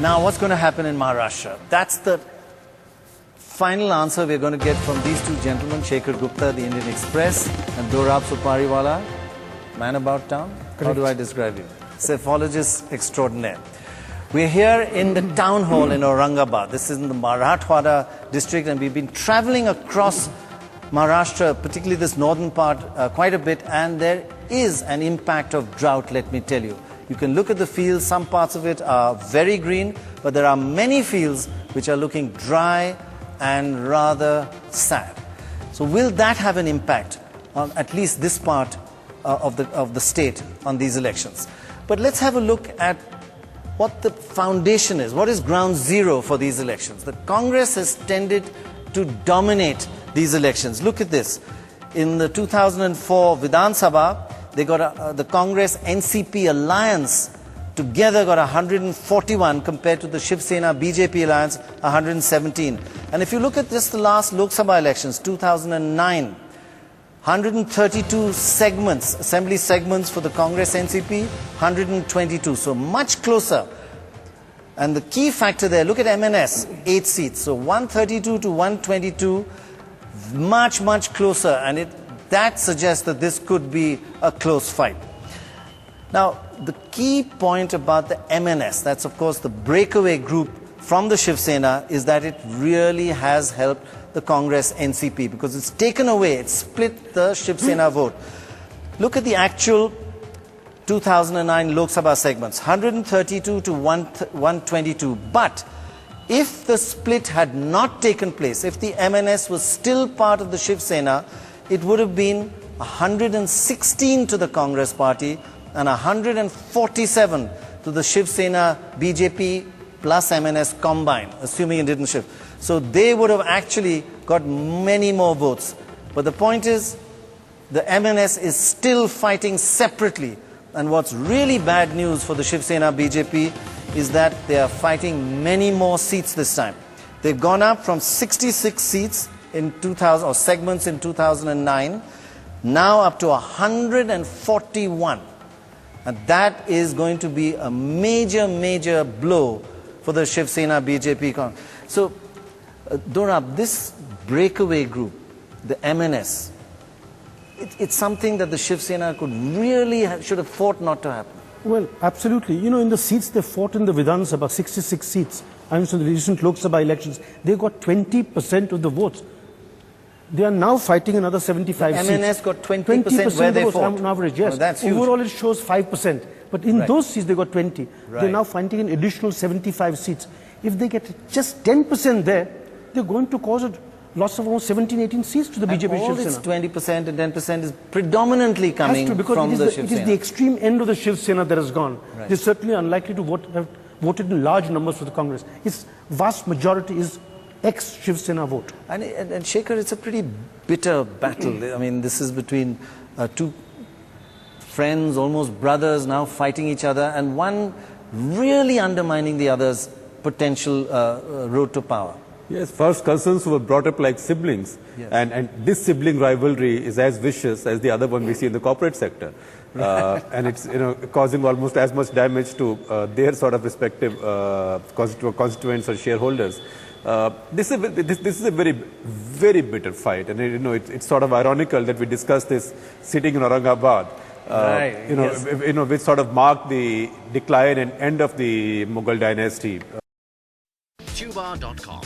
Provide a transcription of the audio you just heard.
Now, what's going to happen in Maharashtra? That's the final answer we're going to get from these two gentlemen, Shekhar Gupta, the Indian Express, and Dorab Supariwala, man about town. Correct. How do I describe you? Cephalogist extraordinaire. We're here in the town hall in Aurangabad. This is in the Marathwada district, and we've been traveling across Maharashtra, particularly this northern part, quite a bit, and there is an impact of drought, let me tell you. You can look at the fields, some parts of it are very green, but there are many fields which are looking dry and rather sad. So will that have an impact on at least this part of the state on these elections? But let's have a look at what the foundation is. What is ground zero for these elections? The Congress has tended to dominate these elections. Look at this. In the 2004 Vidhan Sabha, they got the Congress NCP alliance together got 141 compared to the Shiv Sena BJP alliance 117. And if you look at just the last Lok Sabha elections, 2009, 132 segments, assembly segments for the Congress NCP, 122, so much closer. And the key factor there, look at MNS, 8 seats, so 132 to 122, much closer, and that suggests that this could be a close fight. Now, the key point about the MNS, that's of course the breakaway group from the Shiv Sena, is that it really has helped the Congress NCP because it's taken away, it's split the Shiv Sena vote. Look at the actual 2009 Lok Sabha segments, 132 to 122. But if the split had not taken place, if the MNS was still part of the Shiv Sena, it would have been 116 to the Congress party and 147 to the Shiv Sena BJP plus MNS combined, assuming it didn't shift. So they would have actually got many more votes. But the point is, the MNS is still fighting separately. And what's really bad news for the Shiv Sena BJP is that they are fighting many more seats this time. They've gone up from 66 seats in 2000 or segments in 2009, now up to 141. And that is going to be a major blow for the Shiv Sena BJP. So, Dorab, this breakaway group, the MNS, it's something that the Shiv Sena could really should have fought not to happen. Well, absolutely. You know, in the seats they fought in the Vidhan Sabha, 66 seats, and so the recent Lok Sabha elections, they got 20% of the votes. They are now fighting another 75 seats. MNS got 20% where they fought. On average, yes. Oh, that's huge. Overall, it shows 5%. But in those seats, they got 20. Right. They're now fighting an additional 75 seats. If they get just 10% there, they're going to cause a loss of almost 17, 18 seats to the BJP Shiv Sena. All this 20% and 10% is predominantly coming from the Shiv Sena. It is the extreme end of the Shiv Sena that has gone. Right. They're certainly unlikely to have voted in large numbers for the Congress. Its vast majority is ex-Shiv Sena vote. And Shekhar, it's a pretty bitter battle. I mean, this is between two friends, almost brothers, now fighting each other, and one really undermining the other's potential road to power. Yes, first cousins who were brought up like siblings, yes. and this sibling rivalry is as vicious as the other one we see in the corporate sector. And it's causing almost as much damage to their sort of respective constituents or shareholders. This is a very bitter fight, and it's sort of ironical that we discuss this sitting in Aurangabad, yes. Which sort of marked the decline and end of the Mughal dynasty. Tuba.com